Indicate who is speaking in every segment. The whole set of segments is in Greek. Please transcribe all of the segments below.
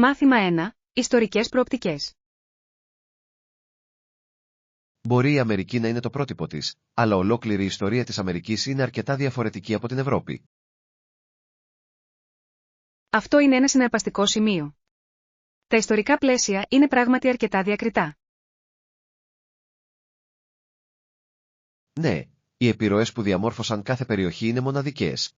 Speaker 1: Μάθημα 1. Ιστορικές προοπτικές.
Speaker 2: Μπορεί η Αμερική να είναι το πρότυπο της, αλλά ολόκληρη η ιστορία της Αμερικής είναι αρκετά διαφορετική από την Ευρώπη.
Speaker 1: Αυτό είναι ένα συναρπαστικό σημείο. Τα ιστορικά πλαίσια είναι πράγματι αρκετά διακριτά.
Speaker 2: Ναι, οι επιρροές που διαμόρφωσαν κάθε περιοχή είναι μοναδικές.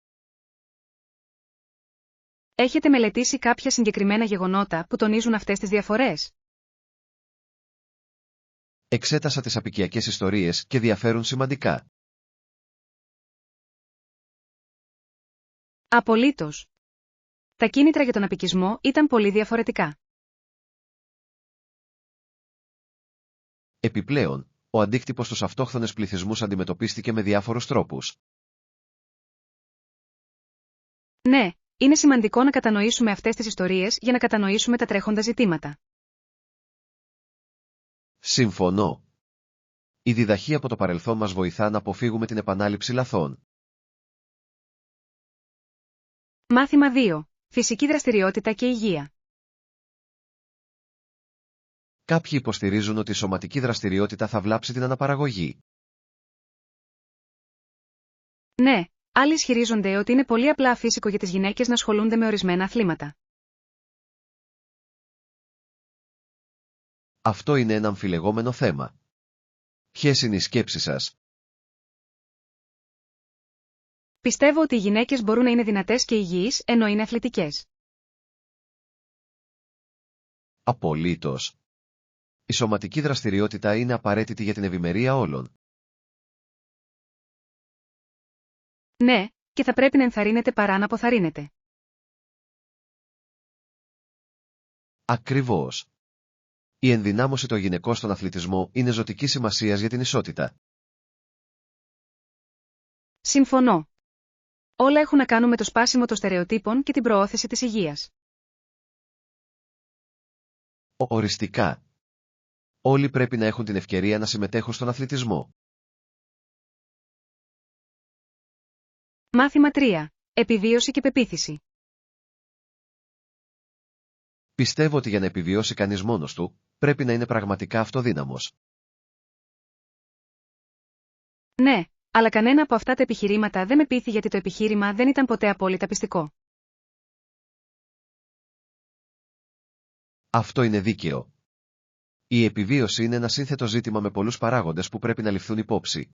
Speaker 1: Έχετε μελετήσει κάποια συγκεκριμένα γεγονότα που τονίζουν αυτές τις διαφορές?
Speaker 2: Εξέτασα τις απικιακές ιστορίες και διαφέρουν σημαντικά.
Speaker 1: Απολύτως. Τα κίνητρα για τον απικισμό ήταν πολύ διαφορετικά.
Speaker 2: Επιπλέον, ο αντίκτυπος στους αυτόχθονες πληθυσμούς αντιμετωπίστηκε με διάφορους τρόπους.
Speaker 1: Ναι, είναι σημαντικό να κατανοήσουμε αυτές τις ιστορίες για να κατανοήσουμε τα τρέχοντα ζητήματα.
Speaker 2: Συμφωνώ. Η διδαχή από το παρελθόν μας βοηθά να αποφύγουμε την επανάληψη λαθών.
Speaker 1: Μάθημα 2. Φυσική δραστηριότητα και υγεία.
Speaker 2: Κάποιοι υποστηρίζουν ότι η σωματική δραστηριότητα θα βλάψει την αναπαραγωγή.
Speaker 1: Ναι, άλλοι ισχυρίζονται ότι είναι πολύ απλά φύσικο για τις γυναίκες να ασχολούνται με ορισμένα αθλήματα.
Speaker 2: Αυτό είναι ένα αμφιλεγόμενο θέμα. Ποιες είναι οι σκέψεις σας?
Speaker 1: Πιστεύω ότι οι γυναίκες μπορούν να είναι δυνατές και υγιείς ενώ είναι αθλητικές.
Speaker 2: Απολύτως. Η σωματική δραστηριότητα είναι απαραίτητη για την ευημερία όλων.
Speaker 1: Ναι, και θα πρέπει να ενθαρρύνεται παρά να αποθαρρύνεται.
Speaker 2: Ακριβώς. Η ενδυνάμωση των γυναικών στον αθλητισμό είναι ζωτικής σημασίας για την ισότητα.
Speaker 1: Συμφωνώ. Όλα έχουν να κάνουν με το σπάσιμο των στερεοτύπων και την προώθηση της υγείας.
Speaker 2: Οριστικά. Όλοι πρέπει να έχουν την ευκαιρία να συμμετέχουν στον αθλητισμό.
Speaker 1: Μάθημα 3. Επιβίωση και πεποίθηση.
Speaker 2: Πιστεύω ότι για να επιβιώσει κανείς μόνος του, πρέπει να είναι πραγματικά αυτοδύναμος.
Speaker 1: Ναι, αλλά κανένα από αυτά τα επιχειρήματα δεν με πείθει γιατί το επιχείρημα δεν ήταν ποτέ απόλυτα πιστικό.
Speaker 2: Αυτό είναι δίκαιο. Η επιβίωση είναι ένα σύνθετο ζήτημα με πολλούς παράγοντες που πρέπει να ληφθούν υπόψη.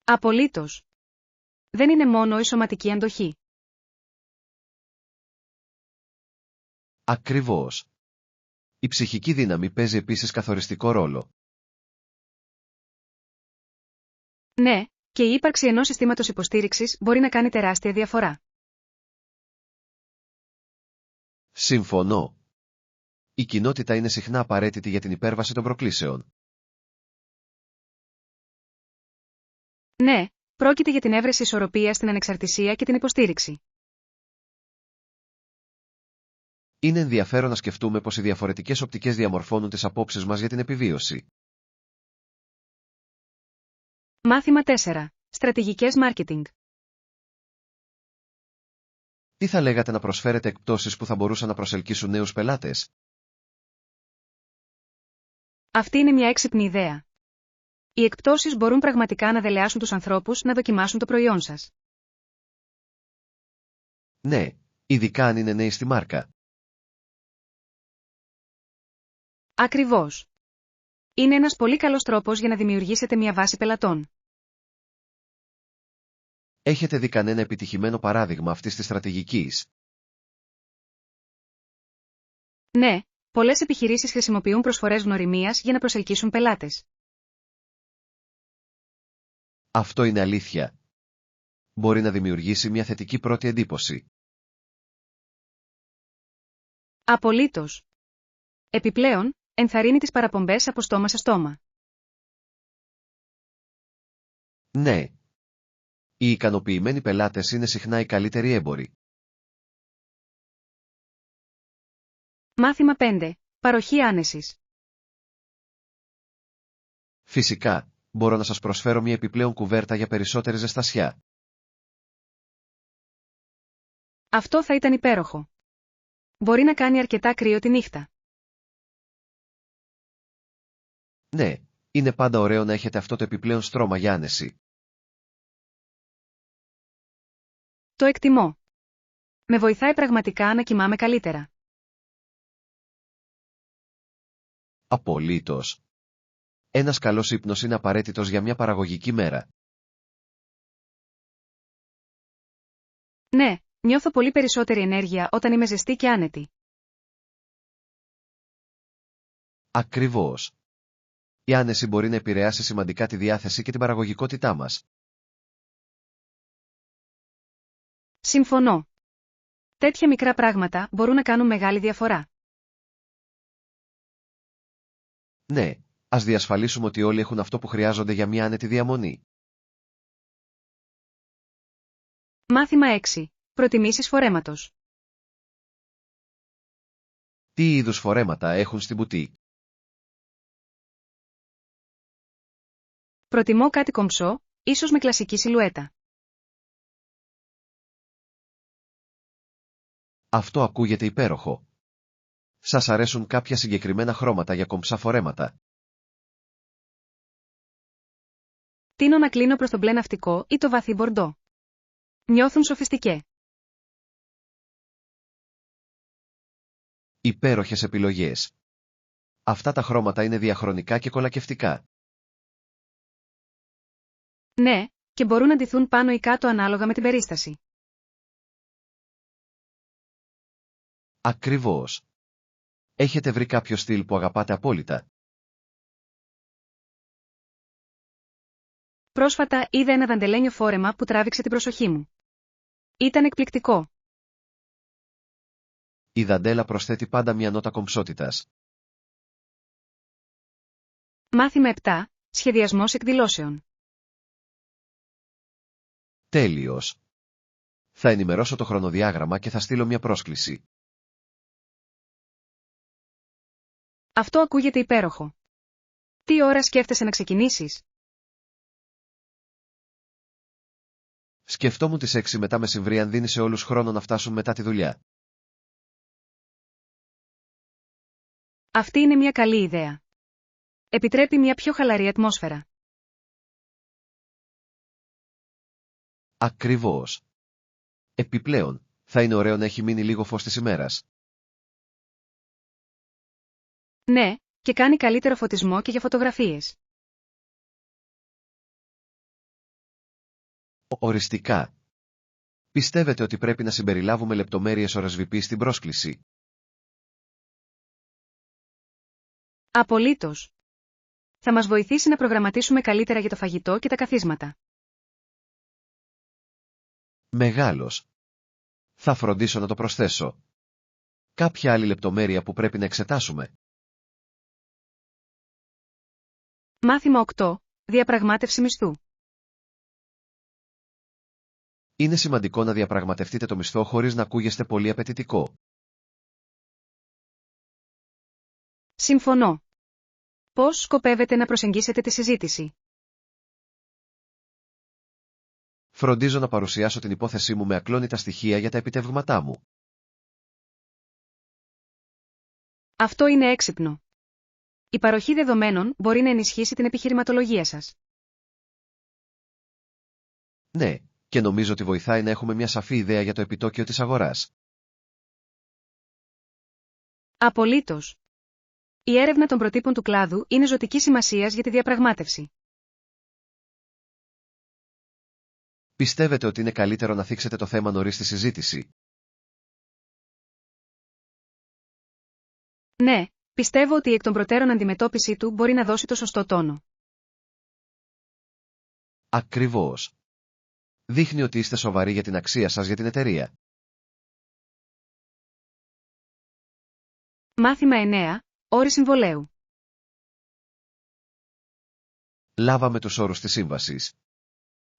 Speaker 1: Απολύτως. Δεν είναι μόνο η σωματική αντοχή.
Speaker 2: Ακριβώς. Η ψυχική δύναμη παίζει επίσης καθοριστικό ρόλο.
Speaker 1: Ναι, και η ύπαρξη ενός συστήματος υποστήριξης μπορεί να κάνει τεράστια διαφορά.
Speaker 2: Συμφωνώ. Η κοινότητα είναι συχνά απαραίτητη για την υπέρβαση των προκλήσεων.
Speaker 1: Ναι, πρόκειται για την έβρεση ισορροπίας στην ανεξαρτησία και την υποστήριξη.
Speaker 2: Είναι ενδιαφέρον να σκεφτούμε πως οι διαφορετικές οπτικές διαμορφώνουν τις απόψεις μας για την επιβίωση.
Speaker 1: Μάθημα 4. Στρατηγικές μάρκετινγκ.
Speaker 2: Τι θα λέγατε να προσφέρετε εκπτώσεις που θα μπορούσαν να προσελκύσουν νέους πελάτες?
Speaker 1: Αυτή είναι μια έξυπνη ιδέα. Οι εκπτώσεις μπορούν πραγματικά να δελεάσουν τους ανθρώπους να δοκιμάσουν το προϊόν σας.
Speaker 2: Ναι, ειδικά αν είναι νέοι στη μάρκα.
Speaker 1: Ακριβώς. Είναι ένας πολύ καλός τρόπος για να δημιουργήσετε μια βάση πελατών.
Speaker 2: Έχετε δει κανένα επιτυχημένο παράδειγμα αυτής της στρατηγικής?
Speaker 1: Ναι, πολλές επιχειρήσεις χρησιμοποιούν προσφορές γνωριμίας για να προσελκύσουν πελάτες.
Speaker 2: Αυτό είναι αλήθεια. Μπορεί να δημιουργήσει μια θετική πρώτη εντύπωση.
Speaker 1: Απολύτως. Επιπλέον, ενθαρρύνει τις παραπομπές από στόμα σε στόμα.
Speaker 2: Ναι. Οι ικανοποιημένοι πελάτες είναι συχνά οι καλύτεροι έμποροι.
Speaker 1: Μάθημα 5. Παροχή άνεσης.
Speaker 2: Φυσικά, μπορώ να σας προσφέρω μια επιπλέον κουβέρτα για περισσότερη ζεστασιά.
Speaker 1: Αυτό θα ήταν υπέροχο. Μπορεί να κάνει αρκετά κρύο τη νύχτα.
Speaker 2: Ναι, είναι πάντα ωραίο να έχετε αυτό το επιπλέον στρώμα για άνεση.
Speaker 1: Το εκτιμώ. Με βοηθάει πραγματικά να κοιμάμαι καλύτερα.
Speaker 2: Απολύτως. Ένας καλός ύπνος είναι απαραίτητος για μια παραγωγική μέρα.
Speaker 1: Ναι, νιώθω πολύ περισσότερη ενέργεια όταν είμαι ζεστή και άνετη.
Speaker 2: Ακριβώς. Η άνεση μπορεί να επηρεάσει σημαντικά τη διάθεση και την παραγωγικότητά μας.
Speaker 1: Συμφωνώ. Τέτοια μικρά πράγματα μπορούν να κάνουν μεγάλη διαφορά.
Speaker 2: Ναι, ας διασφαλίσουμε ότι όλοι έχουν αυτό που χρειάζονται για μια άνετη διαμονή.
Speaker 1: Μάθημα 6. Προτιμήσεις φορέματος.
Speaker 2: Τι είδους φορέματα έχουν στην μπουτίκ?
Speaker 1: Προτιμώ κάτι κομψό, ίσως με κλασική σιλουέτα.
Speaker 2: Αυτό ακούγεται υπέροχο. Σας αρέσουν κάποια συγκεκριμένα χρώματα για κομψά φορέματα?
Speaker 1: Τείνω να κλείνω προς το μπλε ναυτικό ή το βαθύ μπορντό. Νιώθουν σοφιστικέ.
Speaker 2: Υπέροχες επιλογές. Αυτά τα χρώματα είναι διαχρονικά και κολακευτικά.
Speaker 1: Ναι, και μπορούν να ντυθούν πάνω ή κάτω ανάλογα με την περίσταση.
Speaker 2: Ακριβώς. Έχετε βρει κάποιο στυλ που αγαπάτε απόλυτα?
Speaker 1: Πρόσφατα είδα ένα δαντελένιο φόρεμα που τράβηξε την προσοχή μου. Ήταν εκπληκτικό.
Speaker 2: Η δαντέλα προσθέτει πάντα μια νότα κομψότητας.
Speaker 1: Μάθημα 7. Σχεδιασμός εκδηλώσεων.
Speaker 2: Τέλειος. Θα ενημερώσω το χρονοδιάγραμμα και θα στείλω μια πρόσκληση.
Speaker 1: Αυτό ακούγεται υπέροχο. Τι ώρα σκέφτεσαι να ξεκινήσεις?
Speaker 2: Σκεφτόμουν τις 6 μετά μεσημβρί αν δίνει σε όλους χρόνο να φτάσουν μετά τη δουλειά.
Speaker 1: Αυτή είναι μια καλή ιδέα. Επιτρέπει μια πιο χαλαρή ατμόσφαιρα.
Speaker 2: Ακριβώς. Επιπλέον, θα είναι ωραίο να έχει μείνει λίγο φως της ημέρας.
Speaker 1: Ναι, και κάνει καλύτερο φωτισμό και για φωτογραφίες.
Speaker 2: Οριστικά. Πιστεύετε ότι πρέπει να συμπεριλάβουμε λεπτομέρειες RSVP στην πρόσκληση?
Speaker 1: Απολύτως. Θα μας βοηθήσει να προγραμματίσουμε καλύτερα για το φαγητό και τα καθίσματα.
Speaker 2: Μεγάλος. Θα φροντίσω να το προσθέσω. Κάποια άλλη λεπτομέρεια που πρέπει να εξετάσουμε?
Speaker 1: Μάθημα 8. Διαπραγμάτευση μισθού.
Speaker 2: Είναι σημαντικό να διαπραγματευτείτε το μισθό χωρίς να ακούγεστε πολύ απαιτητικό.
Speaker 1: Συμφωνώ. Πώς σκοπεύετε να προσεγγίσετε τη συζήτηση?
Speaker 2: Φροντίζω να παρουσιάσω την υπόθεσή μου με ακλόνητα στοιχεία για τα επιτεύγματά μου.
Speaker 1: Αυτό είναι έξυπνο. Η παροχή δεδομένων μπορεί να ενισχύσει την επιχειρηματολογία σας.
Speaker 2: Ναι, και νομίζω ότι βοηθάει να έχουμε μια σαφή ιδέα για το επιτόκιο της αγοράς.
Speaker 1: Απολύτως. Η έρευνα των προτύπων του κλάδου είναι ζωτικής σημασίας για τη διαπραγμάτευση.
Speaker 2: Πιστεύετε ότι είναι καλύτερο να θίξετε το θέμα νωρίς στη συζήτηση?
Speaker 1: Ναι, πιστεύω ότι η εκ των προτέρων αντιμετώπιση του μπορεί να δώσει το σωστό τόνο.
Speaker 2: Ακριβώς. Δείχνει ότι είστε σοβαροί για την αξία σας για την εταιρεία.
Speaker 1: Μάθημα 9. Όροι συμβολέου.
Speaker 2: Λάβαμε τους όρους της σύμβασης.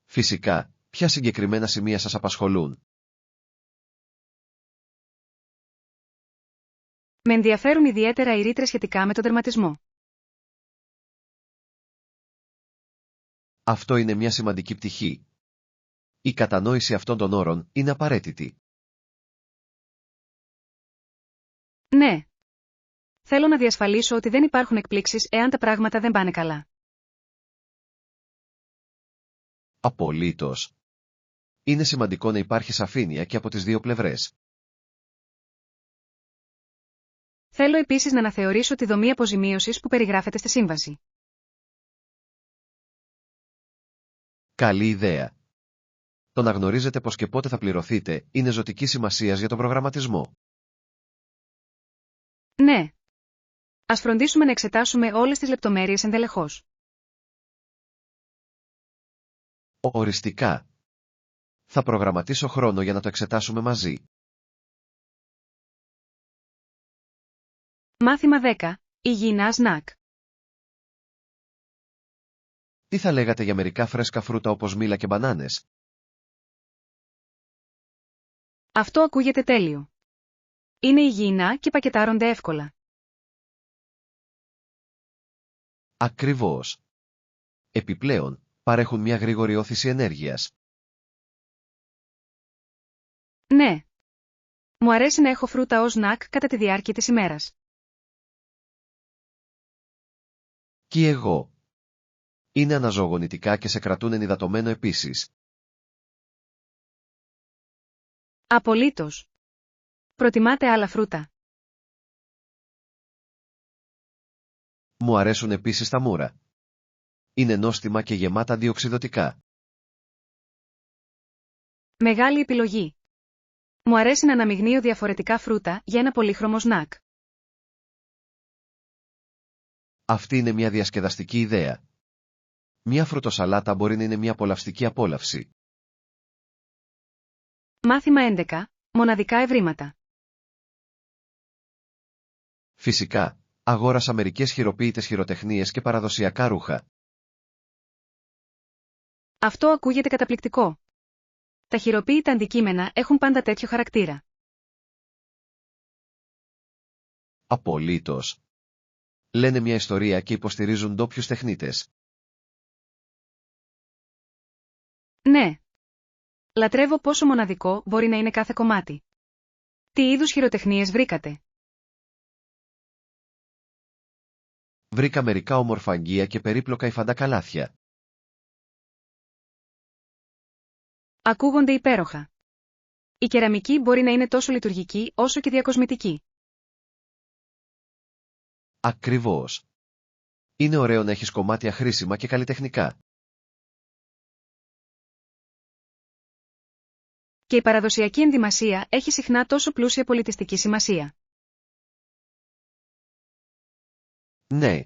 Speaker 2: Φυσικά, ποια συγκεκριμένα σημεία σας απασχολούν?
Speaker 1: Με ενδιαφέρουν ιδιαίτερα οι ρήτρες σχετικά με τον τερματισμό.
Speaker 2: Αυτό είναι μια σημαντική πτυχή. Η κατανόηση αυτών των όρων είναι απαραίτητη.
Speaker 1: Ναι. Θέλω να διασφαλίσω ότι δεν υπάρχουν εκπλήξεις εάν τα πράγματα δεν πάνε καλά.
Speaker 2: Απολύτως. Είναι σημαντικό να υπάρχει σαφήνεια και από τις δύο πλευρές.
Speaker 1: Θέλω επίσης να αναθεωρήσω τη δομή αποζημίωσης που περιγράφεται στη σύμβαση.
Speaker 2: Καλή ιδέα. Το να γνωρίζετε πως και πότε θα πληρωθείτε είναι ζωτική σημασίας για τον προγραμματισμό.
Speaker 1: Ναι. Ας φροντίσουμε να εξετάσουμε όλες τις λεπτομέρειες ενδελεχώς.
Speaker 2: Οριστικά. Θα προγραμματίσω χρόνο για να το εξετάσουμε μαζί.
Speaker 1: Μάθημα 10. Υγιεινά σνακ.
Speaker 2: Τι θα λέγατε για μερικά φρέσκα φρούτα όπως μήλα και μπανάνες?
Speaker 1: Αυτό ακούγεται τέλειο. Είναι υγιεινά και πακετάρονται εύκολα.
Speaker 2: Ακριβώς. Επιπλέον, παρέχουν μια γρήγορη όθηση ενέργειας.
Speaker 1: Ναι. Μου αρέσει να έχω φρούτα ως σνακ κατά τη διάρκεια της ημέρας.
Speaker 2: Κι εγώ. Είναι αναζωογονητικά και σε κρατούν ενυδατωμένο επίσης.
Speaker 1: Απολύτως. Προτιμάτε άλλα φρούτα?
Speaker 2: Μου αρέσουν επίσης τα μούρα. Είναι νόστιμα και γεμάτα αντιοξυδωτικά.
Speaker 1: Μεγάλη επιλογή. Μου αρέσει να αναμειγνύω διαφορετικά φρούτα για ένα πολύχρωμο σνακ.
Speaker 2: Αυτή είναι μια διασκεδαστική ιδέα. Μια φρουτοσαλάτα μπορεί να είναι μια απολαυστική απόλαυση.
Speaker 1: Μάθημα 11. Μοναδικά ευρήματα.
Speaker 2: Φυσικά, αγόρασα μερικές χειροποίητες χειροτεχνίες και παραδοσιακά ρούχα.
Speaker 1: Αυτό ακούγεται καταπληκτικό. Τα χειροποίητα αντικείμενα έχουν πάντα τέτοιο χαρακτήρα.
Speaker 2: Απολύτως. Λένε μια ιστορία και υποστηρίζουν ντόπιους τεχνίτες.
Speaker 1: Ναι. Λατρεύω πόσο μοναδικό μπορεί να είναι κάθε κομμάτι. Τι είδους χειροτεχνίες βρήκατε?
Speaker 2: Βρήκα μερικά όμορφα αγγεία και περίπλοκα υφαντά καλάθια.
Speaker 1: Ακούγονται υπέροχα. Η κεραμική μπορεί να είναι τόσο λειτουργική όσο και διακοσμητική.
Speaker 2: Ακριβώς. Είναι ωραίο να έχεις κομμάτια χρήσιμα και καλλιτεχνικά.
Speaker 1: Και η παραδοσιακή ενδυμασία έχει συχνά τόσο πλούσια πολιτιστική σημασία.
Speaker 2: Ναι.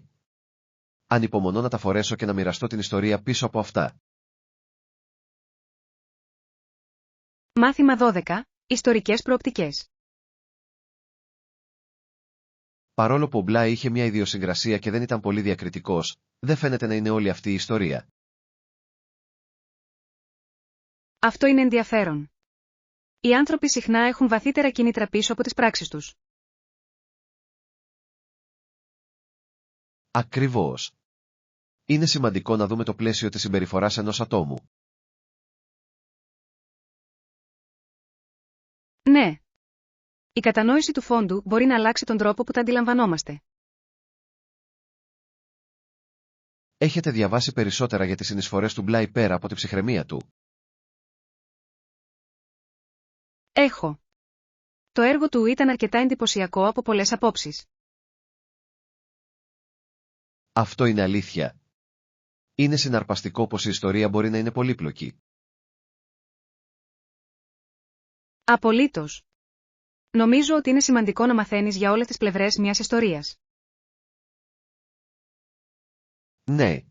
Speaker 2: Ανυπομονώ να τα φορέσω και να μοιραστώ την ιστορία πίσω από αυτά.
Speaker 1: Μάθημα 12. Ιστορικές προοπτικές.
Speaker 2: Παρόλο που ο Μπλάι είχε μια ιδιοσυγκρασία και δεν ήταν πολύ διακριτικός, δεν φαίνεται να είναι όλη αυτή η ιστορία.
Speaker 1: Αυτό είναι ενδιαφέρον. Οι άνθρωποι συχνά έχουν βαθύτερα κίνητρα πίσω από τις πράξεις τους.
Speaker 2: Ακριβώς. Είναι σημαντικό να δούμε το πλαίσιο της συμπεριφοράς ενός ατόμου.
Speaker 1: Ναι. Η κατανόηση του φόντου μπορεί να αλλάξει τον τρόπο που τα αντιλαμβανόμαστε.
Speaker 2: Έχετε διαβάσει περισσότερα για τις συνεισφορές του Μπλάι πέρα από τη ψυχραιμία του?
Speaker 1: Έχω. Το έργο του ήταν αρκετά εντυπωσιακό από πολλές απόψεις.
Speaker 2: Αυτό είναι αλήθεια. Είναι συναρπαστικό πως η ιστορία μπορεί να είναι πολύπλοκη.
Speaker 1: Απολύτως. Νομίζω ότι είναι σημαντικό να μαθαίνεις για όλες τις πλευρές μιας ιστορίας.
Speaker 2: Ναι.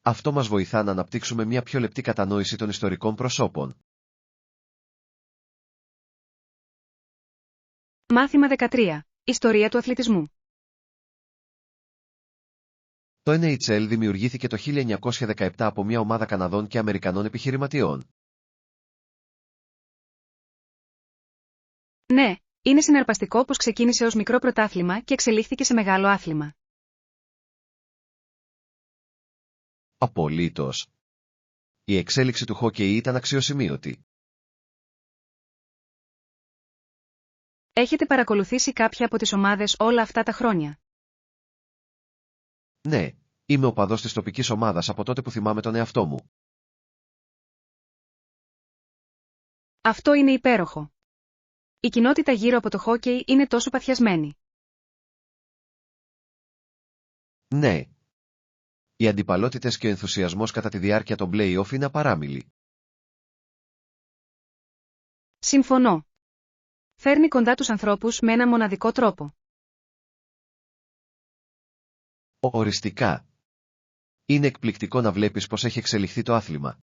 Speaker 2: Αυτό μας βοηθά να αναπτύξουμε μια πιο λεπτή κατανόηση των ιστορικών προσώπων.
Speaker 1: Μάθημα 13. Ιστορία του αθλητισμού.
Speaker 2: Το NHL δημιουργήθηκε το 1917 από μια ομάδα Καναδών και Αμερικανών επιχειρηματιών.
Speaker 1: Ναι, είναι συναρπαστικό πως ξεκίνησε ως μικρό πρωτάθλημα και εξελίχθηκε σε μεγάλο άθλημα.
Speaker 2: Απολύτως. Η εξέλιξη του χόκεϊ ήταν αξιοσημείωτη.
Speaker 1: Έχετε παρακολουθήσει κάποια από τις ομάδες όλα αυτά τα χρόνια?
Speaker 2: Ναι, είμαι οπαδός της τοπικής ομάδας από τότε που θυμάμαι τον εαυτό μου.
Speaker 1: Αυτό είναι υπέροχο. Η κοινότητα γύρω από το χόκεϊ είναι τόσο παθιασμένη.
Speaker 2: Ναι. Οι αντιπαλότητες και ο ενθουσιασμός κατά τη διάρκεια των play-off είναι απαράμιλοι.
Speaker 1: Συμφωνώ. Φέρνει κοντά τους ανθρώπους με ένα μοναδικό τρόπο.
Speaker 2: Οριστικά. Είναι εκπληκτικό να βλέπεις πώς έχει εξελιχθεί το άθλημα.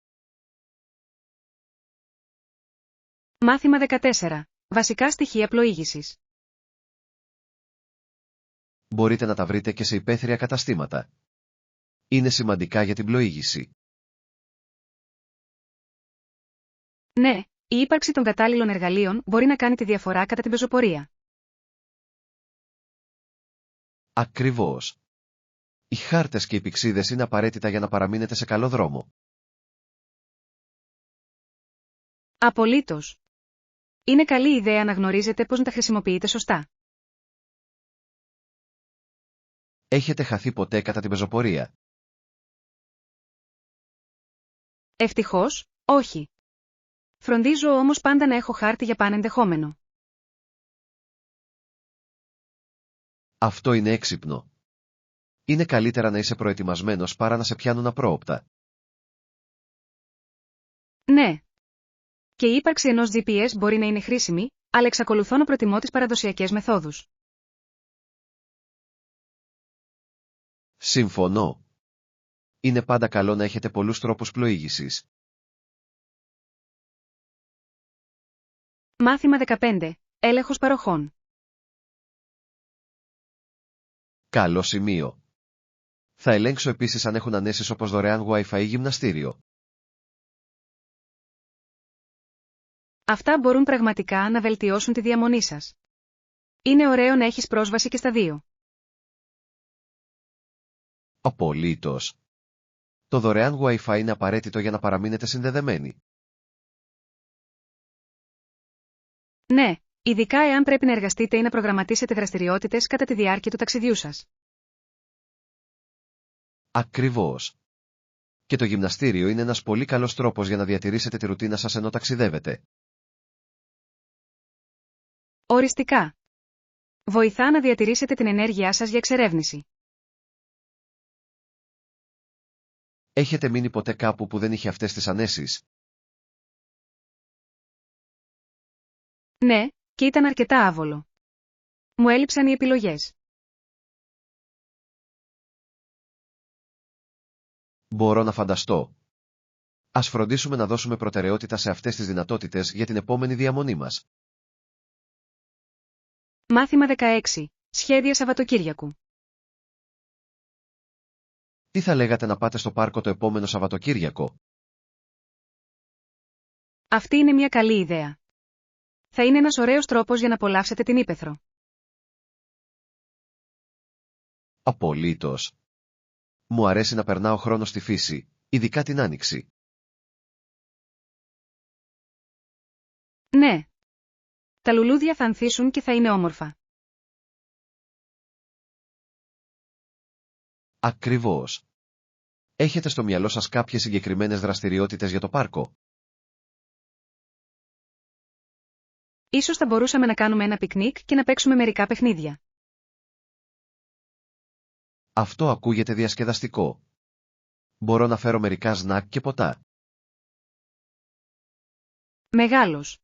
Speaker 1: Μάθημα 14. Βασικά στοιχεία πλοήγησης.
Speaker 2: Μπορείτε να τα βρείτε και σε υπαίθρια καταστήματα. Είναι σημαντικά για την πλοήγηση.
Speaker 1: Ναι, η ύπαρξη των κατάλληλων εργαλείων μπορεί να κάνει τη διαφορά κατά την πεζοπορία.
Speaker 2: Ακριβώς. Οι χάρτες και οι πηξίδες είναι απαραίτητα για να παραμείνετε σε καλό δρόμο.
Speaker 1: Απολύτως. Είναι καλή ιδέα να γνωρίζετε πώς να τα χρησιμοποιείτε σωστά.
Speaker 2: Έχετε χαθεί ποτέ κατά την πεζοπορία?
Speaker 1: Ευτυχώς, όχι. Φροντίζω όμως πάντα να έχω χάρτη για πάνε ενδεχόμενο.
Speaker 2: Αυτό είναι έξυπνο. Είναι καλύτερα να είσαι προετοιμασμένος παρά να σε πιάνουν απρόοπτα.
Speaker 1: Ναι. Και η ύπαρξη ενός GPS μπορεί να είναι χρήσιμη, αλλά εξακολουθώ να προτιμώ τις παραδοσιακές μεθόδους.
Speaker 2: Συμφωνώ. Είναι πάντα καλό να έχετε πολλούς τρόπους πλοήγησης.
Speaker 1: Μάθημα 15. Έλεγχος παροχών.
Speaker 2: Καλό σημείο. Θα ελέγξω επίσης αν έχουν ανέσεις όπως δωρεάν Wi-Fi ή γυμναστήριο.
Speaker 1: Αυτά μπορούν πραγματικά να βελτιώσουν τη διαμονή σας. Είναι ωραίο να έχεις πρόσβαση και στα δύο.
Speaker 2: Απολύτως. Το δωρεάν Wi-Fi είναι απαραίτητο για να παραμείνετε συνδεδεμένοι.
Speaker 1: Ναι, ειδικά εάν πρέπει να εργαστείτε ή να προγραμματίσετε δραστηριότητες κατά τη διάρκεια του ταξιδιού σας.
Speaker 2: Ακριβώς. Και το γυμναστήριο είναι ένας πολύ καλός τρόπος για να διατηρήσετε τη ρουτίνα σας ενώ ταξιδεύετε.
Speaker 1: Οριστικά. Βοηθά να διατηρήσετε την ενέργειά σας για εξερεύνηση.
Speaker 2: Έχετε μείνει ποτέ κάπου που δεν είχε αυτές τις ανέσεις?
Speaker 1: Ναι, και ήταν αρκετά άβολο. Μου έλειψαν οι επιλογές.
Speaker 2: Μπορώ να φανταστώ. Ας φροντίσουμε να δώσουμε προτεραιότητα σε αυτές τις δυνατότητες για την επόμενη διαμονή μας.
Speaker 1: Μάθημα 16. Σχέδια Σαββατοκύριακου.
Speaker 2: Τι θα λέγατε να πάτε στο πάρκο το επόμενο Σαββατοκύριακο?
Speaker 1: Αυτή είναι μια καλή ιδέα. Θα είναι ένας ωραίος τρόπος για να απολαύσετε την ύπαιθρο.
Speaker 2: Απολύτως. Μου αρέσει να περνάω χρόνο στη φύση, ειδικά την Άνοιξη.
Speaker 1: Ναι. Τα λουλούδια θα ανθίσουν και θα είναι όμορφα.
Speaker 2: Ακριβώς. Έχετε στο μυαλό σας κάποιες συγκεκριμένες δραστηριότητες για το πάρκο?
Speaker 1: Ίσως θα μπορούσαμε να κάνουμε ένα πικνίκ και να παίξουμε μερικά παιχνίδια.
Speaker 2: Αυτό ακούγεται διασκεδαστικό. Μπορώ να φέρω μερικά σνακ και ποτά.
Speaker 1: Μεγάλος.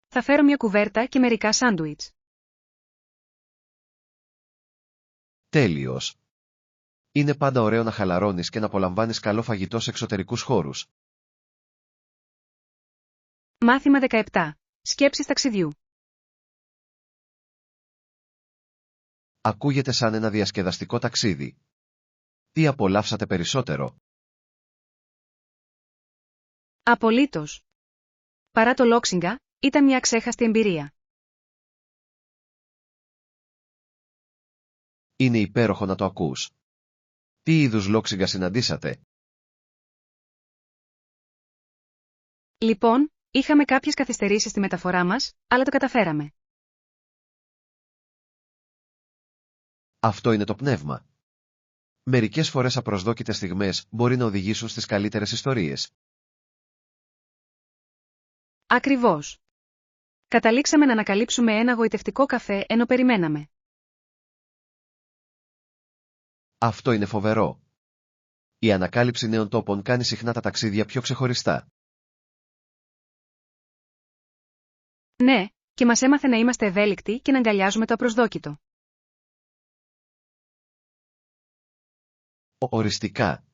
Speaker 1: Θα φέρω μια κουβέρτα και μερικά σάντουιτς.
Speaker 2: Τέλειος. Είναι πάντα ωραίο να χαλαρώνεις και να απολαμβάνεις καλό φαγητό σε εξωτερικούς χώρους.
Speaker 1: Μάθημα 17. Σκέψεις ταξιδιού.
Speaker 2: Ακούγεται σαν ένα διασκεδαστικό ταξίδι. Τι απολαύσατε περισσότερο?
Speaker 1: Απολύτως. Παρά το Λόξιγκα, ήταν μια ξέχαστη εμπειρία.
Speaker 2: Είναι υπέροχο να το ακούς. Τι είδους Λόξιγκα συναντήσατε?
Speaker 1: Λοιπόν, είχαμε κάποιες καθυστερήσεις στη μεταφορά μας, αλλά το καταφέραμε.
Speaker 2: Αυτό είναι το πνεύμα. Μερικές φορές απροσδόκητες στιγμές μπορεί να οδηγήσουν στις καλύτερες ιστορίες.
Speaker 1: Ακριβώς. Καταλήξαμε να ανακαλύψουμε ένα γοητευτικό καφέ ενώ περιμέναμε.
Speaker 2: Αυτό είναι φοβερό. Η ανακάλυψη νέων τόπων κάνει συχνά τα ταξίδια πιο ξεχωριστά.
Speaker 1: Ναι, και μας έμαθε να είμαστε ευέλικτοι και να αγκαλιάζουμε το απροσδόκητο.
Speaker 2: Οριστικά.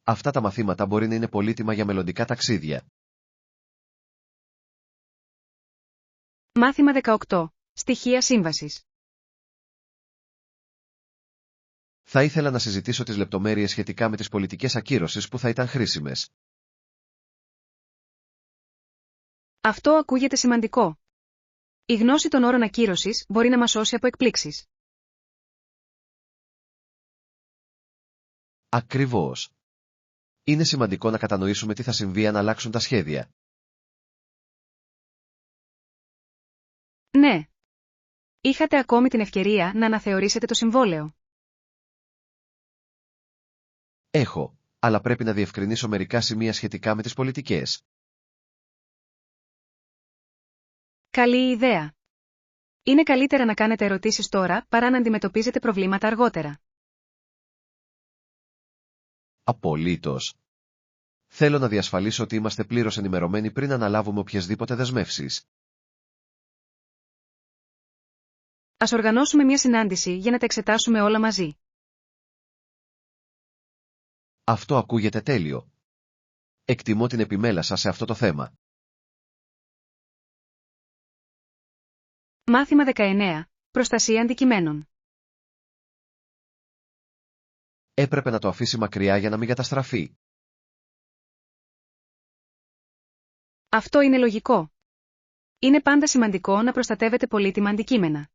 Speaker 2: Αυτά τα μαθήματα μπορεί να είναι πολύτιμα για μελλοντικά ταξίδια.
Speaker 1: Μάθημα 18. Στοιχεία σύμβασης.
Speaker 2: Θα ήθελα να συζητήσω τις λεπτομέρειες σχετικά με τις πολιτικές ακύρωσης που θα ήταν χρήσιμες.
Speaker 1: Αυτό ακούγεται σημαντικό. Η γνώση των όρων ακύρωσης μπορεί να μας σώσει από εκπλήξεις.
Speaker 2: Ακριβώς. Είναι σημαντικό να κατανοήσουμε τι θα συμβεί αν αλλάξουν τα σχέδια.
Speaker 1: Ναι. Είχατε ακόμη την ευκαιρία να αναθεωρήσετε το συμβόλαιο.
Speaker 2: Έχω, αλλά πρέπει να διευκρινίσω μερικά σημεία σχετικά με τις πολιτικές.
Speaker 1: Καλή ιδέα. Είναι καλύτερα να κάνετε ερωτήσεις τώρα παρά να αντιμετωπίζετε προβλήματα αργότερα.
Speaker 2: Απολύτως. Θέλω να διασφαλίσω ότι είμαστε πλήρως ενημερωμένοι πριν αναλάβουμε οποιασδήποτε δεσμεύσεις.
Speaker 1: Ας οργανώσουμε μια συνάντηση για να τα εξετάσουμε όλα μαζί.
Speaker 2: Αυτό ακούγεται τέλειο. Εκτιμώ την επιμέλεια σας σε αυτό το θέμα.
Speaker 1: Μάθημα 19. Προστασία αντικειμένων.
Speaker 2: Έπρεπε να το αφήσει μακριά για να μην καταστραφεί.
Speaker 1: Αυτό είναι λογικό. Είναι πάντα σημαντικό να προστατεύετε πολύτιμα αντικείμενα.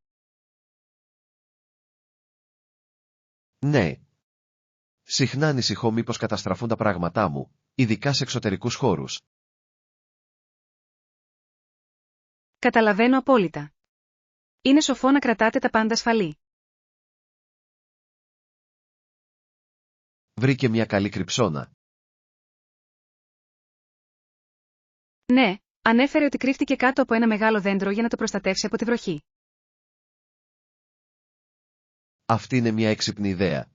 Speaker 2: Ναι. Συχνά ανησυχώ μήπως καταστραφούν τα πράγματά μου, ειδικά σε εξωτερικούς χώρους.
Speaker 1: Καταλαβαίνω απόλυτα. Είναι σοφό να κρατάτε τα πάντα ασφαλή.
Speaker 2: Βρήκε μια καλή κρυψώνα.
Speaker 1: Ναι, ανέφερε ότι κρύφτηκε κάτω από ένα μεγάλο δέντρο για να το προστατεύσει από τη βροχή.
Speaker 2: Αυτή είναι μια έξυπνη ιδέα.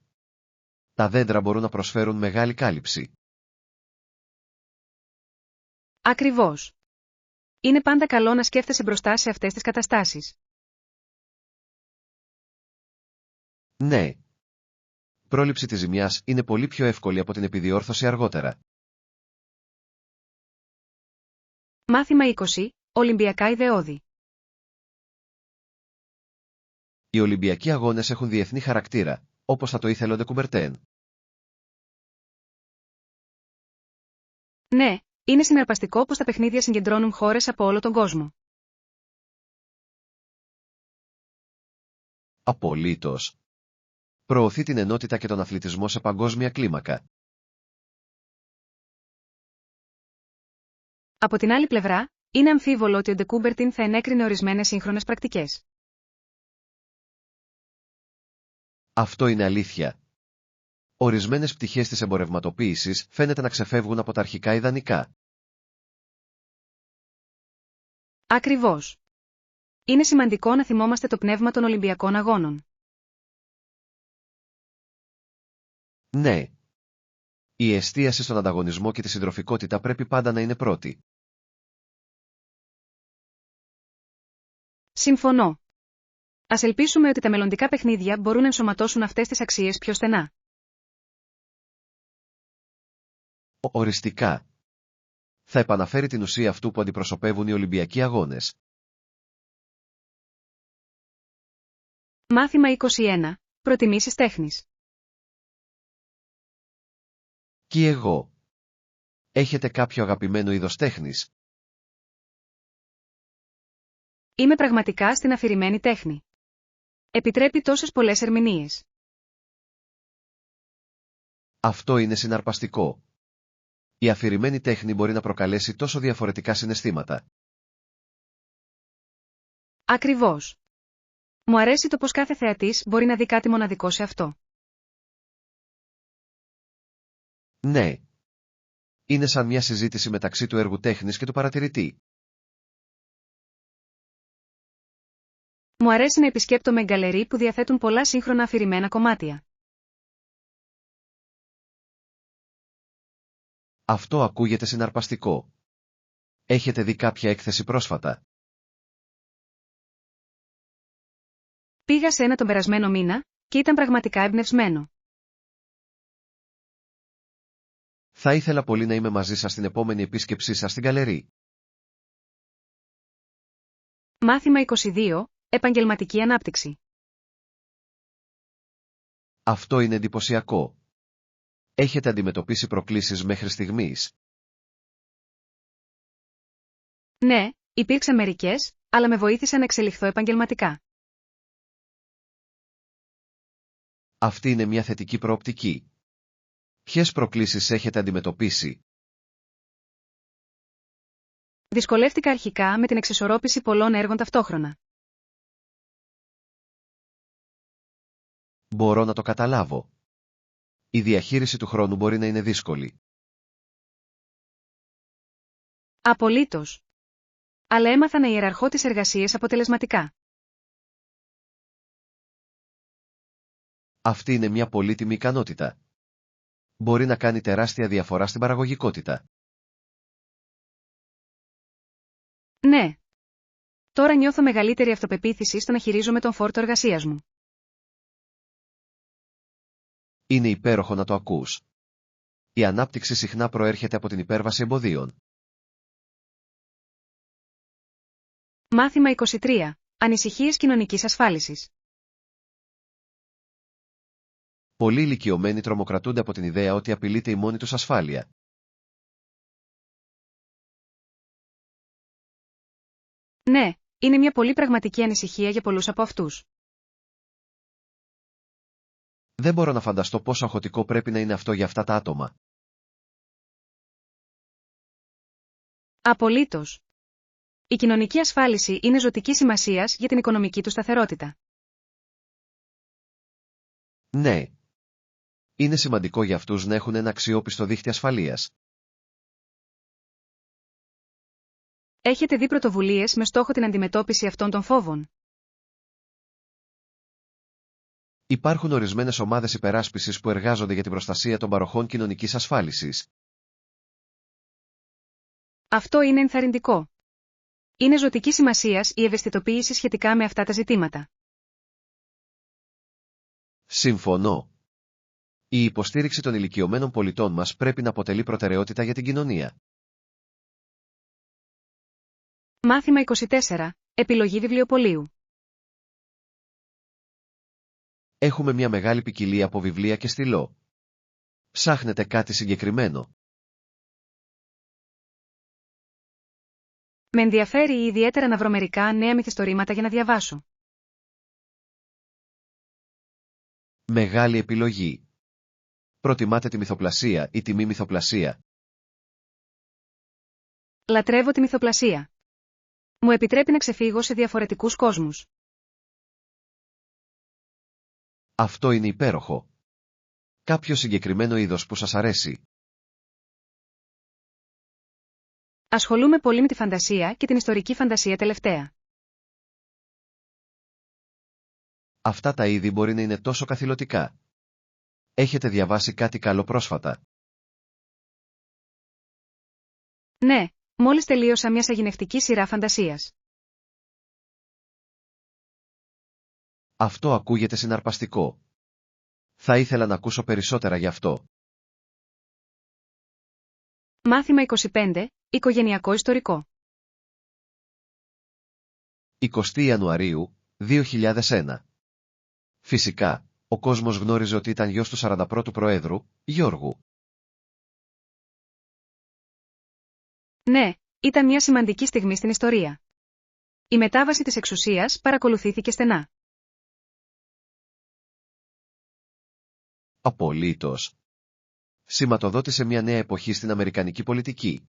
Speaker 2: Τα δέντρα μπορούν να προσφέρουν μεγάλη κάλυψη.
Speaker 1: Ακριβώς. Είναι πάντα καλό να σκέφτεσαι μπροστά σε αυτές τις καταστάσεις.
Speaker 2: Ναι. Πρόληψη της ζημιάς είναι πολύ πιο εύκολη από την επιδιόρθωση αργότερα.
Speaker 1: Μάθημα 20. Ολυμπιακά ιδεώδη.
Speaker 2: Οι Ολυμπιακοί αγώνες έχουν διεθνή χαρακτήρα, όπως θα το ήθελε ο Ντε Κουμπερτέν.
Speaker 1: Ναι, είναι συναρπαστικό πως τα παιχνίδια συγκεντρώνουν χώρες από όλο τον κόσμο.
Speaker 2: Απολύτως. Προωθεί την ενότητα και τον αθλητισμό σε παγκόσμια κλίμακα.
Speaker 1: Από την άλλη πλευρά, είναι αμφίβολο ότι ο Ντε Κούμπερτιν θα ενέκρινε ορισμένες σύγχρονες πρακτικές.
Speaker 2: Αυτό είναι αλήθεια. Ορισμένες πτυχές της εμπορευματοποίησης φαίνεται να ξεφεύγουν από τα αρχικά ιδανικά.
Speaker 1: Ακριβώς. Είναι σημαντικό να θυμόμαστε το πνεύμα των Ολυμπιακών Αγώνων.
Speaker 2: Ναι. Η εστίαση στον ανταγωνισμό και τη συντροφικότητα πρέπει πάντα να είναι πρώτη.
Speaker 1: Συμφωνώ. Ας ελπίσουμε ότι τα μελλοντικά παιχνίδια μπορούν να ενσωματώσουν αυτές τις αξίες πιο στενά.
Speaker 2: Οριστικά. Θα επαναφέρει την ουσία αυτού που αντιπροσωπεύουν οι Ολυμπιακοί Αγώνες.
Speaker 1: Μάθημα 21. Προτιμήσεις τέχνης.
Speaker 2: Και εγώ. Έχετε κάποιο αγαπημένο είδος τέχνης?
Speaker 1: Είμαι πραγματικά στην αφηρημένη τέχνη. Επιτρέπει τόσες πολλές ερμηνείες.
Speaker 2: Αυτό είναι συναρπαστικό. Η αφηρημένη τέχνη μπορεί να προκαλέσει τόσο διαφορετικά συναισθήματα.
Speaker 1: Ακριβώς. Μου αρέσει το πως κάθε θεατής μπορεί να δει κάτι μοναδικό σε αυτό.
Speaker 2: Ναι. Είναι σαν μια συζήτηση μεταξύ του έργου τέχνης και του παρατηρητή.
Speaker 1: Μου αρέσει να επισκέπτομαι γκαλερί που διαθέτουν πολλά σύγχρονα αφηρημένα κομμάτια.
Speaker 2: Αυτό ακούγεται συναρπαστικό. Έχετε δει κάποια έκθεση πρόσφατα?
Speaker 1: Πήγα σε ένα τον περασμένο μήνα και ήταν πραγματικά εμπνευσμένο.
Speaker 2: Θα ήθελα πολύ να είμαι μαζί σας στην επόμενη επίσκεψή σας στην γκαλερί.
Speaker 1: Μάθημα 22. Επαγγελματική ανάπτυξη.
Speaker 2: Αυτό είναι εντυπωσιακό. Έχετε αντιμετωπίσει προκλήσεις μέχρι στιγμής?
Speaker 1: Ναι, υπήρξαν μερικές, αλλά με βοήθησαν να εξελιχθώ επαγγελματικά.
Speaker 2: Αυτή είναι μια θετική προοπτική. Ποιες προκλήσεις έχετε αντιμετωπίσει?
Speaker 1: Δυσκολεύτηκα αρχικά με την εξισορρόπηση πολλών έργων ταυτόχρονα.
Speaker 2: Μπορώ να το καταλάβω. Η διαχείριση του χρόνου μπορεί να είναι δύσκολη.
Speaker 1: Απολύτως. Αλλά έμαθα να ιεραρχώ τις εργασίες αποτελεσματικά.
Speaker 2: Αυτή είναι μια πολύτιμη ικανότητα. Μπορεί να κάνει τεράστια διαφορά στην παραγωγικότητα.
Speaker 1: Ναι. Τώρα νιώθω μεγαλύτερη αυτοπεποίθηση στο να χειρίζομαι τον φόρτο εργασίας μου.
Speaker 2: Είναι υπέροχο να το ακούς. Η ανάπτυξη συχνά προέρχεται από την υπέρβαση εμποδίων.
Speaker 1: Μάθημα 23. Ανησυχίες κοινωνικής ασφάλισης.
Speaker 2: Πολλοί ηλικιωμένοι τρομοκρατούνται από την ιδέα ότι απειλείται η μόνη τους ασφάλεια.
Speaker 1: Ναι, είναι μια πολύ πραγματική ανησυχία για πολλούς από αυτούς.
Speaker 2: Δεν μπορώ να φανταστώ πόσο αγχωτικό πρέπει να είναι αυτό για αυτά τα άτομα.
Speaker 1: Απολύτως. Η κοινωνική ασφάλιση είναι ζωτικής σημασίας για την οικονομική του σταθερότητα.
Speaker 2: Ναι. Είναι σημαντικό για αυτούς να έχουν ένα αξιόπιστο δίχτυ ασφαλείας.
Speaker 1: Έχετε δει πρωτοβουλίες με στόχο την αντιμετώπιση αυτών των φόβων?
Speaker 2: Υπάρχουν ορισμένες ομάδες υπεράσπισης που εργάζονται για την προστασία των παροχών κοινωνικής ασφάλισης.
Speaker 1: Αυτό είναι ενθαρρυντικό. Είναι ζωτικής σημασίας η ευαισθητοποίηση σχετικά με αυτά τα ζητήματα.
Speaker 2: Συμφωνώ. Η υποστήριξη των ηλικιωμένων πολιτών μας πρέπει να αποτελεί προτεραιότητα για την κοινωνία.
Speaker 1: Μάθημα 24. Επιλογή βιβλιοπωλείου.
Speaker 2: Έχουμε μια μεγάλη ποικιλία από βιβλία και στυλό. Ψάχνετε κάτι συγκεκριμένο?
Speaker 1: Με ενδιαφέρει ιδιαίτερα να βρω μερικά νέα μυθιστορήματα για να διαβάσω.
Speaker 2: Μεγάλη επιλογή. Προτιμάτε τη μυθοπλασία ή τη μη μυθοπλασία?
Speaker 1: Λατρεύω τη μυθοπλασία. Μου επιτρέπει να ξεφύγω σε διαφορετικούς κόσμους.
Speaker 2: Αυτό είναι υπέροχο. Κάποιο συγκεκριμένο είδος που σας αρέσει?
Speaker 1: Ασχολούμαι πολύ με τη φαντασία και την ιστορική φαντασία τελευταία.
Speaker 2: Αυτά τα είδη μπορεί να είναι τόσο καθηλωτικά. Έχετε διαβάσει κάτι καλό πρόσφατα?
Speaker 1: Ναι, μόλις τελείωσα μια σαγηνευτική σειρά φαντασίας.
Speaker 2: Αυτό ακούγεται συναρπαστικό. Θα ήθελα να ακούσω περισσότερα γι' αυτό.
Speaker 1: Μάθημα 25. Οικογενειακό ιστορικό.
Speaker 2: 20 Ιανουαρίου, 2001. Φυσικά, ο κόσμος γνώριζε ότι ήταν γιος του 41ου Προέδρου, Γιώργου.
Speaker 1: Ναι, ήταν μια σημαντική στιγμή στην ιστορία. Η μετάβαση της εξουσίας παρακολουθήθηκε στενά.
Speaker 2: Απολύτως. Σηματοδότησε μια νέα εποχή στην αμερικανική πολιτική.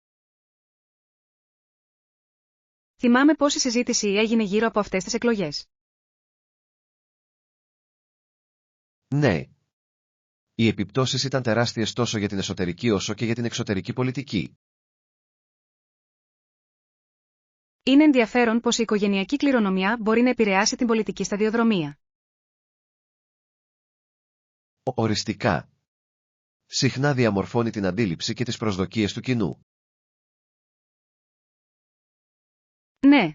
Speaker 1: Θυμάμαι πόση συζήτηση έγινε γύρω από αυτές τις εκλογές.
Speaker 2: Ναι. Οι επιπτώσεις ήταν τεράστιες τόσο για την εσωτερική όσο και για την εξωτερική πολιτική.
Speaker 1: Είναι ενδιαφέρον πως η οικογενειακή κληρονομιά μπορεί να επηρεάσει την πολιτική σταδιοδρομία.
Speaker 2: Οριστικά. Συχνά διαμορφώνει την αντίληψη και τις προσδοκίες του κοινού.
Speaker 1: Ναι.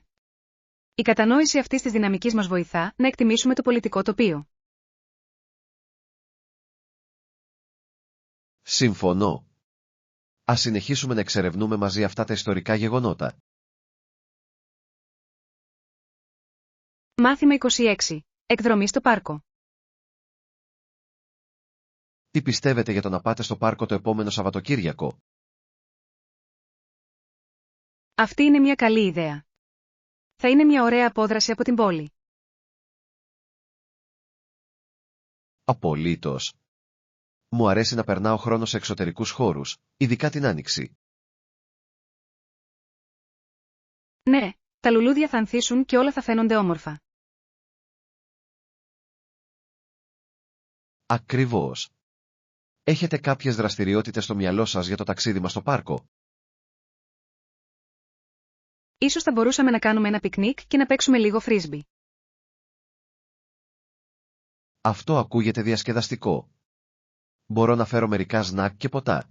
Speaker 1: Η κατανόηση αυτής της δυναμικής μας βοηθά να εκτιμήσουμε το πολιτικό τοπίο.
Speaker 2: Συμφωνώ. Ας συνεχίσουμε να εξερευνούμε μαζί αυτά τα ιστορικά γεγονότα.
Speaker 1: Μάθημα 26. Εκδρομή στο πάρκο.
Speaker 2: Τι πιστεύετε για το να πάτε στο πάρκο το επόμενο Σαββατοκύριακο?
Speaker 1: Αυτή είναι μια καλή ιδέα. Θα είναι μια ωραία απόδραση από την πόλη.
Speaker 2: Απολύτως. Μου αρέσει να περνάω χρόνο σε εξωτερικούς χώρους, ειδικά την Άνοιξη.
Speaker 1: Ναι, τα λουλούδια θα ανθίσουν και όλα θα φαίνονται όμορφα.
Speaker 2: Ακριβώς. Έχετε κάποιες δραστηριότητες στο μυαλό σας για το ταξίδι μας στο πάρκο?
Speaker 1: Ίσως θα μπορούσαμε να κάνουμε ένα πικνίκ και να παίξουμε λίγο φρίσμπι.
Speaker 2: Αυτό ακούγεται διασκεδαστικό. Μπορώ να φέρω μερικά σνακ και ποτά.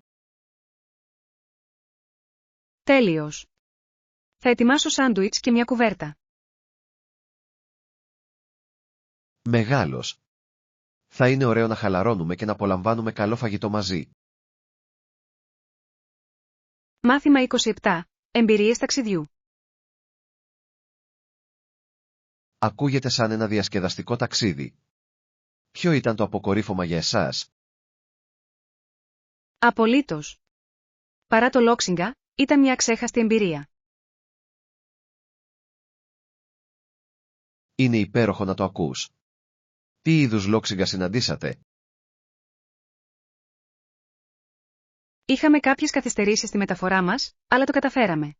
Speaker 1: Τέλειος. Θα ετοιμάσω σάντουιτς και μια κουβέρτα.
Speaker 2: Μεγάλος. Θα είναι ωραίο να χαλαρώνουμε και να απολαμβάνουμε καλό φαγητό μαζί.
Speaker 1: Μάθημα 27. Εμπειρίες ταξιδιού.
Speaker 2: Ακούγεται σαν ένα διασκεδαστικό ταξίδι. Ποιο ήταν το αποκορύφωμα για εσάς?
Speaker 1: Απολύτως. Παρά το Λόξιγκα, ήταν μια αξέχαστη εμπειρία.
Speaker 2: Είναι υπέροχο να το ακούς. Τι είδους Λόξιγκα συναντήσατε?
Speaker 1: Είχαμε κάποιες καθυστερήσεις στη μεταφορά μας, αλλά το καταφέραμε.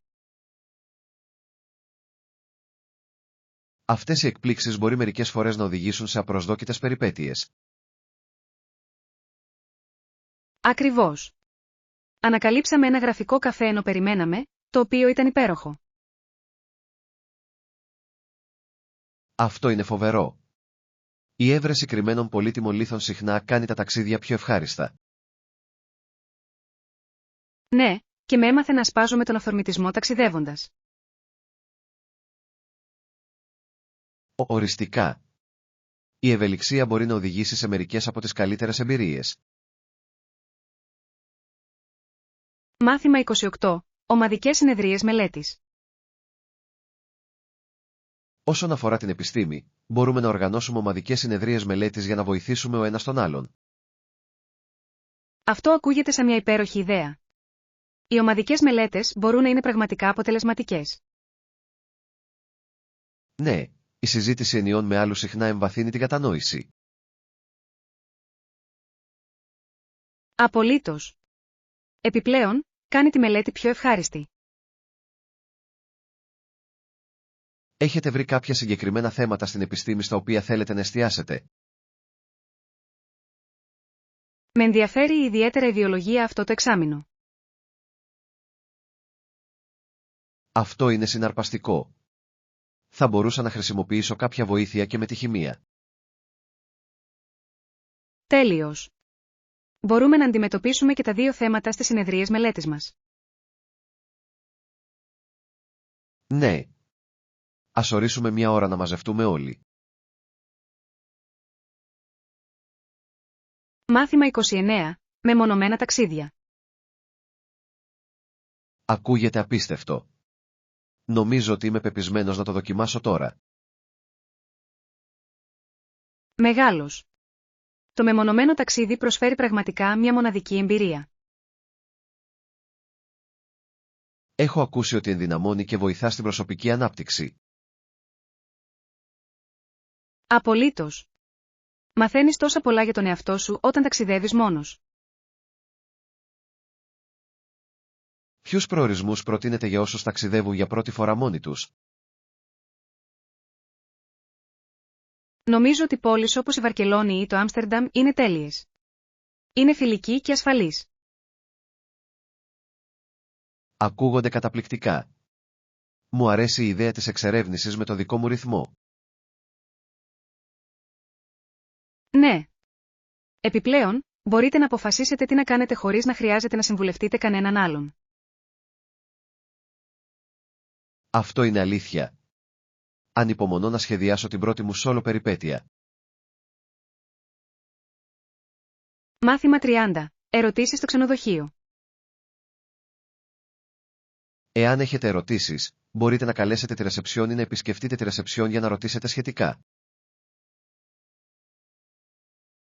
Speaker 2: Αυτές οι εκπλήξεις μπορεί μερικές φορές να οδηγήσουν σε απροσδόκητες περιπέτειες.
Speaker 1: Ακριβώς. Ανακαλύψαμε ένα γραφικό καφέ ενώ περιμέναμε, το οποίο ήταν υπέροχο.
Speaker 2: Αυτό είναι φοβερό. Η έβρεση κρυμμένων πολύτιμων λίθων συχνά κάνει τα ταξίδια πιο ευχάριστα.
Speaker 1: Ναι, και με έμαθε να σπάζω με τον αυθορμητισμό ταξιδεύοντας.
Speaker 2: Οριστικά. Η ευελιξία μπορεί να οδηγήσει σε μερικές από τις καλύτερες εμπειρίες.
Speaker 1: Μάθημα 28. Ομαδικές συνεδρίες μελέτης.
Speaker 2: Όσον αφορά την επιστήμη, μπορούμε να οργανώσουμε ομαδικές συνεδρίες μελέτης για να βοηθήσουμε ο ένας τον άλλον.
Speaker 1: Αυτό ακούγεται σαν μια υπέροχη ιδέα. Οι ομαδικές μελέτες μπορούν να είναι πραγματικά αποτελεσματικές.
Speaker 2: Ναι, η συζήτηση ενιών με άλλους συχνά εμβαθύνει την κατανόηση.
Speaker 1: Απολύτως. Επιπλέον, κάνει τη μελέτη πιο ευχάριστη.
Speaker 2: Έχετε βρει κάποια συγκεκριμένα θέματα στην επιστήμη στα οποία θέλετε να εστιάσετε?
Speaker 1: Με ενδιαφέρει ιδιαίτερα η βιολογία αυτό το εξάμηνο.
Speaker 2: Αυτό είναι συναρπαστικό. Θα μπορούσα να χρησιμοποιήσω κάποια βοήθεια και με τη χημεία.
Speaker 1: Τέλειος. Μπορούμε να αντιμετωπίσουμε και τα δύο θέματα στις συνεδρίες μελέτης μας.
Speaker 2: Ναι. Ας ορίσουμε μια ώρα να μαζευτούμε όλοι.
Speaker 1: Μάθημα 29. Μεμονωμένα ταξίδια.
Speaker 2: Ακούγεται απίστευτο. Νομίζω ότι είμαι πεπισμένος να το δοκιμάσω τώρα.
Speaker 1: Μεγάλος. Το μεμονωμένο ταξίδι προσφέρει πραγματικά μια μοναδική εμπειρία.
Speaker 2: Έχω ακούσει ότι ενδυναμώνει και βοηθά στην προσωπική ανάπτυξη.
Speaker 1: Απολύτως. Μαθαίνεις τόσα πολλά για τον εαυτό σου όταν ταξιδεύεις μόνος.
Speaker 2: Ποιους προορισμούς προτείνετε για όσους ταξιδεύουν για πρώτη φορά μόνοι τους?
Speaker 1: Νομίζω ότι πόλεις όπως η Βαρκελόνη ή το Άμστερνταμ είναι τέλειες. Είναι φιλική και ασφαλής.
Speaker 2: Ακούγονται καταπληκτικά. Μου αρέσει η ιδέα της εξερεύνησης με το δικό μου ρυθμό.
Speaker 1: Ναι. Επιπλέον, μπορείτε να αποφασίσετε τι να κάνετε χωρίς να χρειάζεται να συμβουλευτείτε κανέναν άλλον.
Speaker 2: Αυτό είναι αλήθεια. Ανυπομονώ να σχεδιάσω την πρώτη μου σόλο περιπέτεια.
Speaker 1: Μάθημα 30. Ερωτήσεις στο ξενοδοχείο.
Speaker 2: Εάν έχετε ερωτήσεις, μπορείτε να καλέσετε τη ρεσεψιόν ή να επισκεφτείτε τη ρεσεψιόν για να ρωτήσετε σχετικά.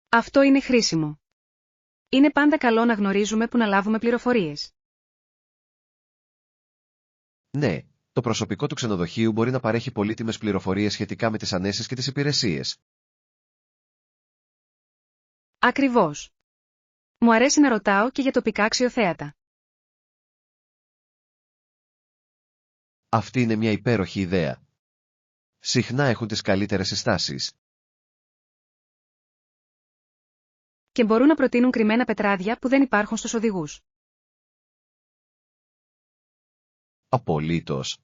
Speaker 1: Αυτό είναι χρήσιμο. Είναι πάντα καλό να γνωρίζουμε που να λάβουμε πληροφορίες.
Speaker 2: Ναι, το προσωπικό του ξενοδοχείου μπορεί να παρέχει πολύτιμες πληροφορίες σχετικά με τις ανέσεις και τις υπηρεσίες.
Speaker 1: Ακριβώς. Μου αρέσει να ρωτάω και για τοπικά αξιοθέατα.
Speaker 2: Αυτή είναι μια υπέροχη ιδέα. Συχνά έχουν τις καλύτερες συστάσεις.
Speaker 1: Και μπορούν να προτείνουν κρυμμένα πετράδια που δεν υπάρχουν στους οδηγούς.
Speaker 2: Απολύτως.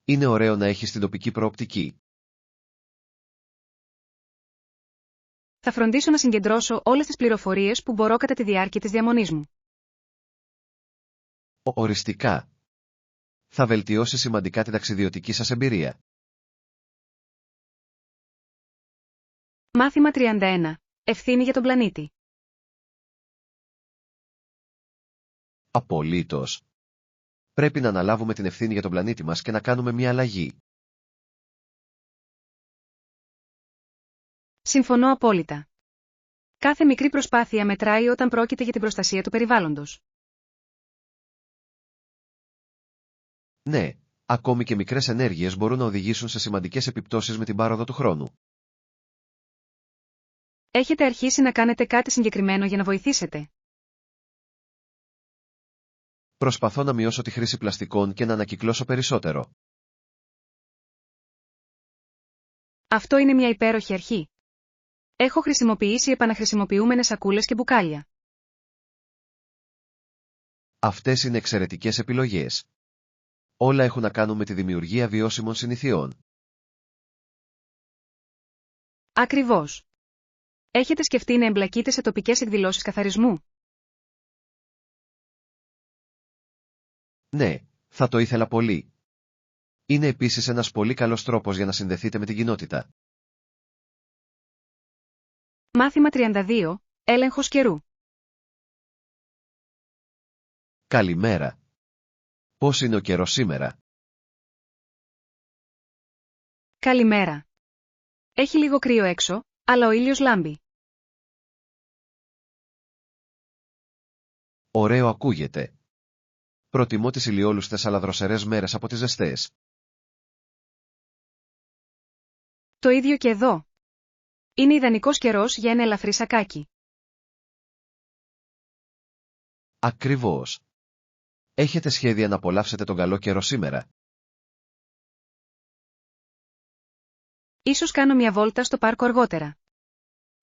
Speaker 2: Είναι ωραίο να έχεις την τοπική προοπτική.
Speaker 1: Θα φροντίσω να συγκεντρώσω όλες τις πληροφορίες που μπορώ κατά τη διάρκεια της διαμονής μου.
Speaker 2: Οριστικά. Θα βελτιώσει σημαντικά την ταξιδιωτική σας εμπειρία.
Speaker 1: Μάθημα 31. Ευθύνη για τον πλανήτη.
Speaker 2: Απολύτως. Πρέπει να αναλάβουμε την ευθύνη για τον πλανήτη μας και να κάνουμε μια αλλαγή.
Speaker 1: Συμφωνώ απόλυτα. Κάθε μικρή προσπάθεια μετράει όταν πρόκειται για την προστασία του περιβάλλοντος.
Speaker 2: Ναι, ακόμη και μικρές ενέργειες μπορούν να οδηγήσουν σε σημαντικές επιπτώσεις με την πάροδο του χρόνου.
Speaker 1: Έχετε αρχίσει να κάνετε κάτι συγκεκριμένο για να βοηθήσετε?
Speaker 2: Προσπαθώ να μειώσω τη χρήση πλαστικών και να ανακυκλώσω περισσότερο.
Speaker 1: Αυτό είναι μια υπέροχη αρχή. Έχω χρησιμοποιήσει επαναχρησιμοποιούμενες σακούλες και μπουκάλια.
Speaker 2: Αυτές είναι εξαιρετικές επιλογές. Όλα έχουν να κάνουν με τη δημιουργία βιώσιμων συνηθιών.
Speaker 1: Ακριβώς. Έχετε σκεφτεί να εμπλακείτε σε τοπικές εκδηλώσεις καθαρισμού?
Speaker 2: Ναι, θα το ήθελα πολύ. Είναι επίσης ένας πολύ καλός τρόπος για να συνδεθείτε με την κοινότητα.
Speaker 1: Μάθημα 32. Έλεγχος καιρού.
Speaker 2: Καλημέρα. Πώς είναι ο καιρός σήμερα?
Speaker 1: Καλημέρα. Έχει λίγο κρύο έξω, αλλά ο ήλιος λάμπει.
Speaker 2: Ωραίο ακούγεται. Προτιμώ τις ηλιόλουστες αλλά δροσερές μέρες από τις ζεστές.
Speaker 1: Το ίδιο και εδώ. Είναι ιδανικός καιρός για ένα ελαφρύ σακάκι.
Speaker 2: Ακριβώς. Έχετε σχέδια να απολαύσετε τον καλό καιρό σήμερα?
Speaker 1: Ίσως κάνω μια βόλτα στο πάρκο αργότερα.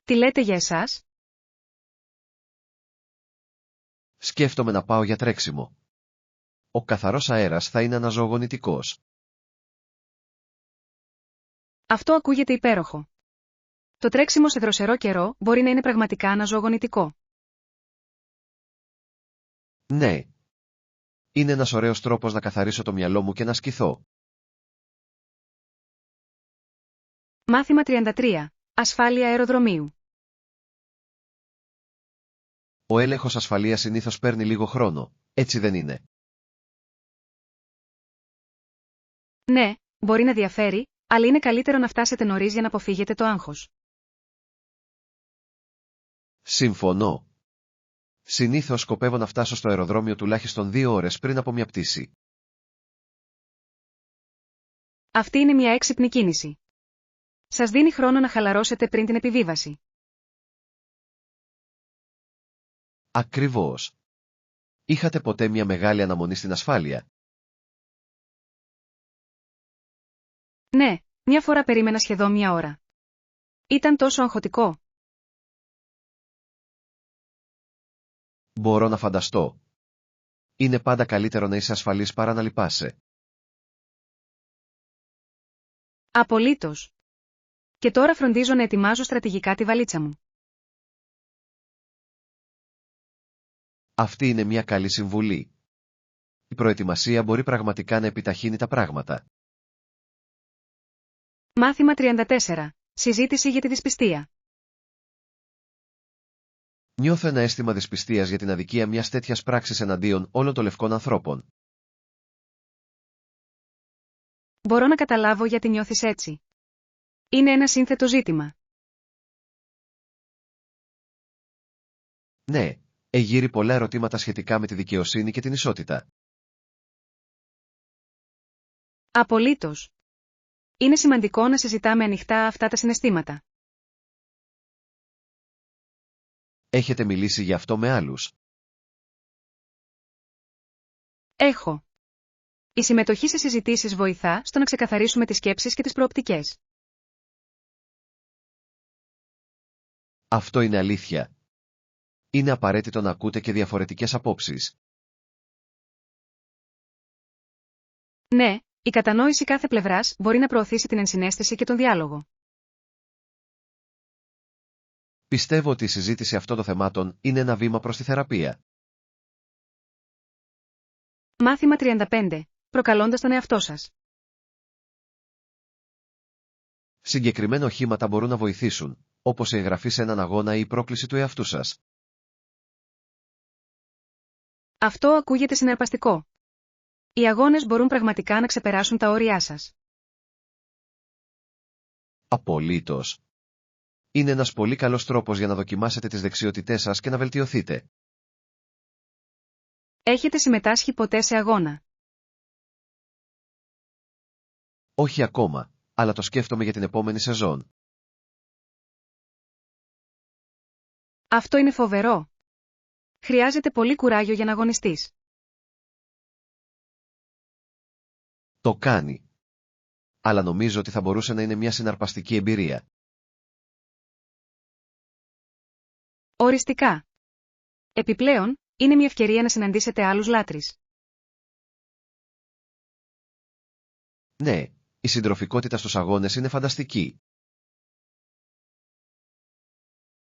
Speaker 1: Τι λέτε για εσάς?
Speaker 2: Σκέφτομαι να πάω για τρέξιμο. Ο καθαρός αέρας θα είναι αναζωογονητικός.
Speaker 1: Αυτό ακούγεται υπέροχο. Το τρέξιμο σε δροσερό καιρό μπορεί να είναι πραγματικά αναζωογονητικό.
Speaker 2: Ναι. Είναι ένας ωραίος τρόπος να καθαρίσω το μυαλό μου και να ασκηθώ.
Speaker 1: Μάθημα 33. Ασφάλεια αεροδρομίου.
Speaker 2: Ο έλεγχος ασφαλείας συνήθως παίρνει λίγο χρόνο, έτσι δεν είναι?
Speaker 1: Ναι, μπορεί να διαφέρει, αλλά είναι καλύτερο να φτάσετε νωρίς για να αποφύγετε το άγχος.
Speaker 2: Συμφωνώ. Συνήθως σκοπεύω να φτάσω στο αεροδρόμιο τουλάχιστον 2 ώρες πριν από μια πτήση.
Speaker 1: Αυτή είναι μια έξυπνη κίνηση. Σας δίνει χρόνο να χαλαρώσετε πριν την επιβίβαση.
Speaker 2: Ακριβώς. Είχατε ποτέ μια μεγάλη αναμονή στην ασφάλεια?
Speaker 1: Ναι, μια φορά περίμενα σχεδόν μια ώρα. Ήταν τόσο αγχωτικό.
Speaker 2: Μπορώ να φανταστώ. Είναι πάντα καλύτερο να είσαι ασφαλής παρά να λυπάσαι.
Speaker 1: Απολύτως. Και τώρα φροντίζω να ετοιμάζω στρατηγικά τη βαλίτσα μου.
Speaker 2: Αυτή είναι μια καλή συμβουλή. Η προετοιμασία μπορεί πραγματικά να επιταχύνει τα πράγματα.
Speaker 1: Μάθημα 34. Συζήτηση για τη δυσπιστία.
Speaker 2: Νιώθω ένα αίσθημα δυσπιστίας για την αδικία μιας τέτοιας πράξης εναντίον όλων των λευκών ανθρώπων.
Speaker 1: Μπορώ να καταλάβω γιατί νιώθεις έτσι. Είναι ένα σύνθετο ζήτημα.
Speaker 2: Ναι, εγείρει πολλά ερωτήματα σχετικά με τη δικαιοσύνη και την ισότητα.
Speaker 1: Απολύτως. Είναι σημαντικό να συζητάμε ανοιχτά αυτά τα συναισθήματα.
Speaker 2: Έχετε μιλήσει γι' αυτό με άλλους?
Speaker 1: Έχω. Η συμμετοχή σε συζητήσεις βοηθά στο να ξεκαθαρίσουμε τις σκέψεις και τις προοπτικές.
Speaker 2: Αυτό είναι αλήθεια. Είναι απαραίτητο να ακούτε και διαφορετικές απόψεις.
Speaker 1: Ναι, η κατανόηση κάθε πλευράς μπορεί να προωθήσει την ενσυναίσθηση και τον διάλογο.
Speaker 2: Πιστεύω ότι η συζήτηση αυτών των θεμάτων είναι ένα βήμα προς τη θεραπεία.
Speaker 1: Μάθημα 35. Προκαλώντας τον εαυτό σας.
Speaker 2: Συγκεκριμένα οχήματα μπορούν να βοηθήσουν, όπως η εγγραφή σε έναν αγώνα ή η πρόκληση του εαυτού σας.
Speaker 1: Αυτό ακούγεται συναρπαστικό. Οι αγώνες μπορούν πραγματικά να ξεπεράσουν τα όρια σας.
Speaker 2: Απολύτως. Είναι ένας πολύ καλός τρόπος για να δοκιμάσετε τις δεξιότητές σας και να βελτιωθείτε.
Speaker 1: Έχετε συμμετάσχει ποτέ σε αγώνα?
Speaker 2: Όχι ακόμα, αλλά το σκέφτομαι για την επόμενη σεζόν.
Speaker 1: Αυτό είναι φοβερό. Χρειάζεται πολύ κουράγιο για να αγωνιστείς.
Speaker 2: Το κάνει. Αλλά νομίζω ότι θα μπορούσε να είναι μια συναρπαστική εμπειρία.
Speaker 1: Οριστικά. Επιπλέον, είναι μια ευκαιρία να συναντήσετε άλλους λάτρεις.
Speaker 2: Ναι, η συντροφικότητα στους αγώνες είναι φανταστική.